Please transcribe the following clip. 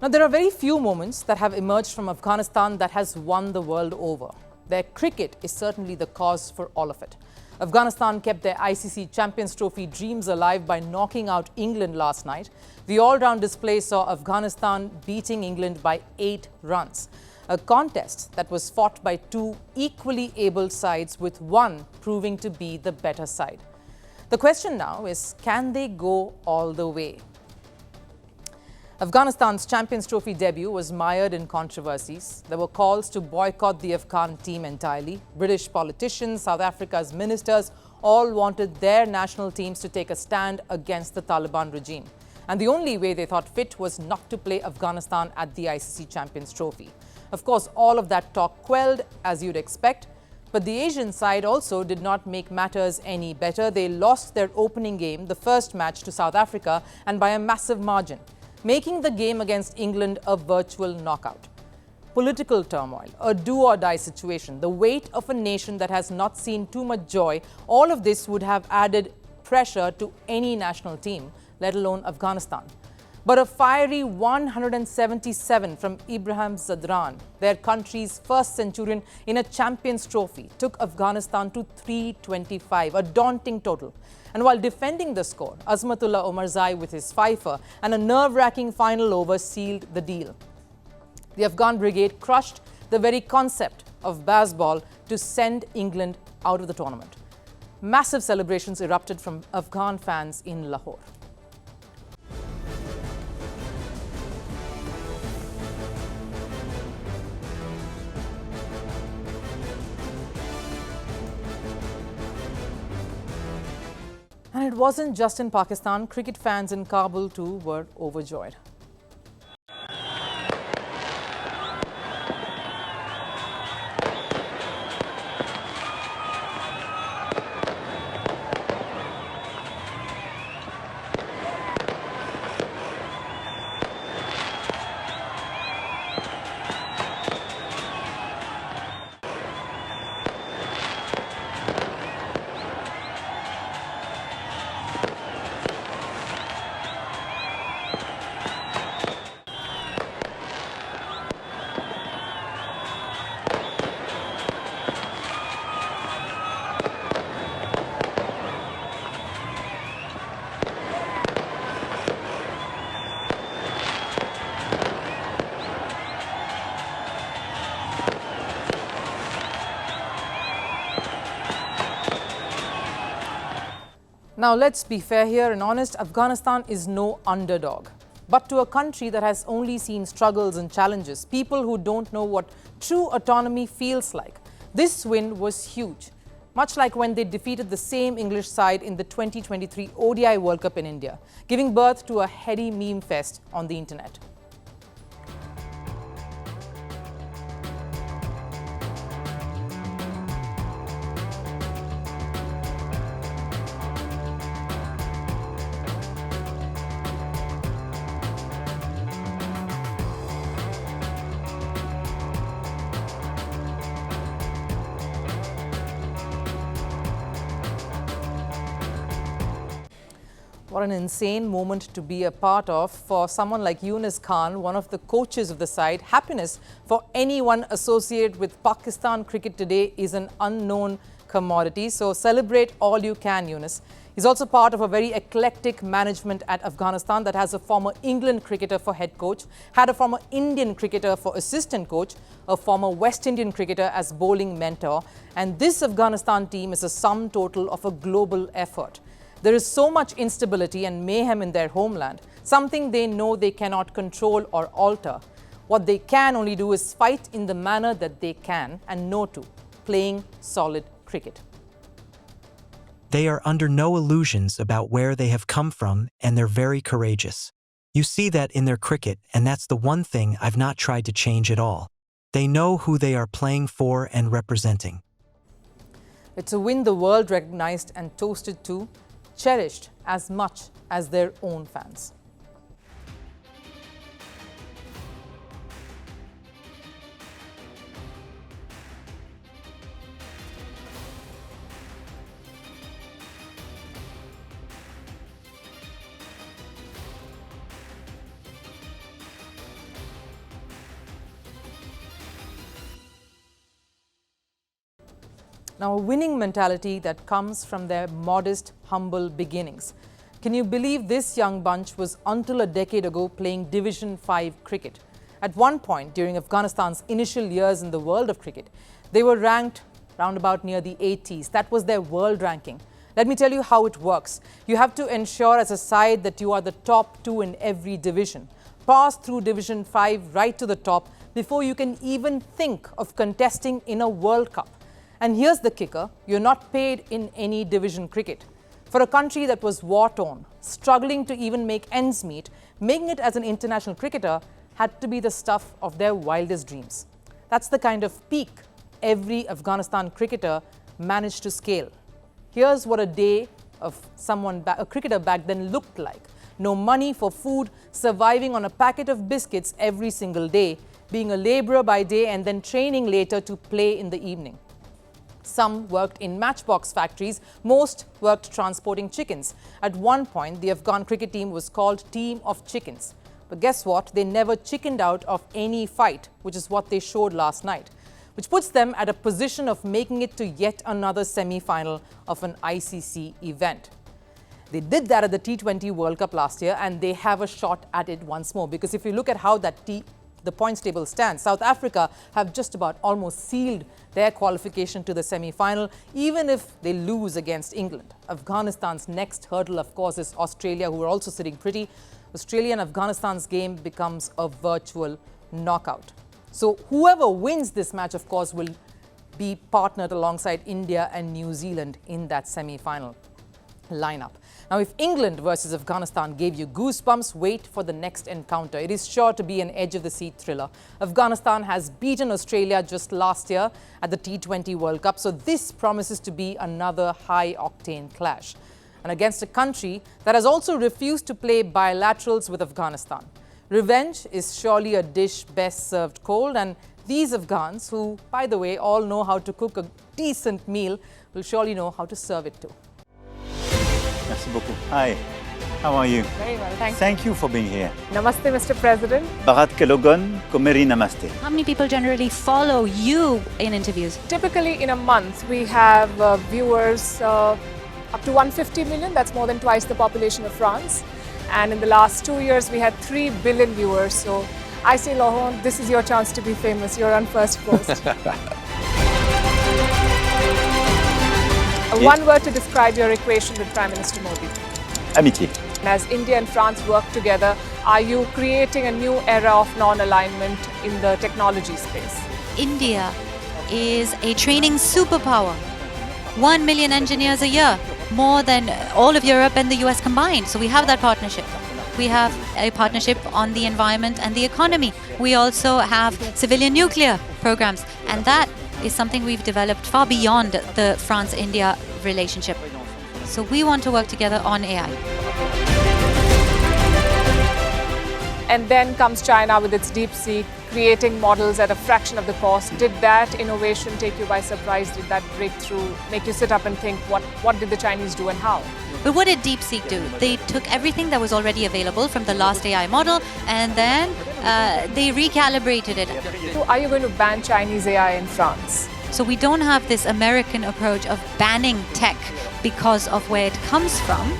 Now, there are very few moments that have emerged from Afghanistan that has won the world over. Their cricket is certainly the cause for all of it. Afghanistan kept their ICC Champions Trophy dreams alive by knocking out England last night. The all-round display saw Afghanistan beating England by 8 runs. A contest that was fought by two equally able sides, with one proving to be the better side. The question now is, can they go all the way? Afghanistan's Champions Trophy debut was mired in controversies. There were calls to boycott the Afghan team entirely. British politicians, South Africa's ministers, all wanted their national teams to take a stand against the Taliban regime. And the only way they thought fit was not to play Afghanistan at the ICC Champions Trophy. Of course, all of that talk quelled, as you'd expect. But the Asian side also did not make matters any better. They lost their opening game, the first match, to South Africa, and by a massive margin, making the game against England a virtual knockout. Political turmoil, a do-or-die situation, the weight of a nation that has not seen too much joy, all of this would have added pressure to any national team, let alone Afghanistan. But a fiery 177 from Ibrahim Zadran, their country's first centurion in a Champions Trophy, took Afghanistan to 325, a daunting total. And while defending the score, Azmatullah Omarzai with his fifer and a nerve-wracking final over sealed the deal. The Afghan brigade crushed the very concept of baseball to send England out of the tournament. Massive celebrations erupted from Afghan fans in Lahore. And it wasn't just in Pakistan. Cricket fans in Kabul too were overjoyed. Now, let's be fair here and honest, Afghanistan is no underdog. But to a country that has only seen struggles and challenges, people who don't know what true autonomy feels like, this win was huge. Much like when they defeated the same English side in the 2023 ODI World Cup in India, giving birth to a heady meme fest on the internet. What an insane moment to be a part of for someone like Yunus Khan, one of the coaches of the side. Happiness for anyone associated with Pakistan cricket today is an unknown commodity. So celebrate all you can, Yunus. He's also part of a very eclectic management at Afghanistan that has a former England cricketer for head coach, had a former Indian cricketer for assistant coach, a former West Indian cricketer as bowling mentor. And this Afghanistan team is a sum total of a global effort. There is so much instability and mayhem in their homeland, something they know they cannot control or alter. What they can only do is fight in the manner that they can and know to, playing solid cricket. They are under no illusions about where they have come from, and they're very courageous. You see that in their cricket, and that's the one thing I've not tried to change at all. They know who they are playing for and representing. It's a win the world recognized and toasted to, cherished as much as their own fans. Now, a winning mentality that comes from their modest, humble beginnings. Can you believe this young bunch was until a decade ago playing Division 5 cricket? At one point during Afghanistan's initial years in the world of cricket, they were ranked roundabout near the 80s. That was their world ranking. Let me tell you how it works. You have to ensure as a side that you are the top 2 in every division. Pass through Division 5 right to the top before you can even think of contesting in a World Cup. And here's the kicker, you're not paid in any division cricket. For a country that was war-torn, struggling to even make ends meet, making it as an international cricketer had to be the stuff of their wildest dreams. That's the kind of peak every Afghanistan cricketer managed to scale. Here's what a day of a cricketer back then looked like. No money for food, surviving on a packet of biscuits every single day, being a laborer by day and then training later to play in the evening. Some worked in matchbox factories, most worked transporting chickens. At one point, the Afghan cricket team was called Team of Chickens. But guess what? They never chickened out of any fight, which is what they showed last night, which puts them at a position of making it to yet another semi-final of an ICC event. They did that at the T20 World Cup last year, and they have a shot at it once more. Because if you look at how the points table stands, South Africa have just about almost sealed their qualification to the semi-final, even if they lose against England. Afghanistan's next hurdle, of course, is Australia, who are also sitting pretty. Australia and Afghanistan's game becomes a virtual knockout. So whoever wins this match, of course, will be partnered alongside India and New Zealand in that semi-final lineup. Now, if England versus Afghanistan gave you goosebumps, wait for the next encounter. It is sure to be an edge-of-the-seat thriller. Afghanistan has beaten Australia just last year at the T20 World Cup, so this promises to be another high-octane clash. And against a country that has also refused to play bilaterals with Afghanistan. Revenge is surely a dish best served cold, and these Afghans, who, by the way, all know how to cook a decent meal, will surely know how to serve it too. Merci beaucoup. Hi, how are you? Very well, thank you. Thank you for being here. Namaste, Mr. President. Bharat ke logon ko meri namaste. How many people generally follow you in interviews? Typically, in a month, we have viewers up to 150 million. That's more than twice the population of France. And in the last 2 years, we had 3 billion viewers. So I say, Laurent, this is your chance to be famous. You're on Firstpost. One word to describe your equation with Prime Minister Modi. Amitié. As India and France work together, are you creating a new era of non-alignment in the technology space? India is a training superpower. 1 million engineers a year, more than all of Europe and the US combined. So we have that partnership. We have a partnership on the environment and the economy. We also have civilian nuclear programs, and that is something we've developed far beyond the France-India relationship. So we want to work together on AI. And then comes China with its DeepSeek, creating models at a fraction of the cost. Did that innovation take you by surprise? Did that breakthrough make you sit up and think, what did the Chinese do and how? But what did DeepSeek do? They took everything that was already available from the last AI model, and then they recalibrated it. So are you going to ban Chinese AI in France? So we don't have this American approach of banning tech because of where it comes from.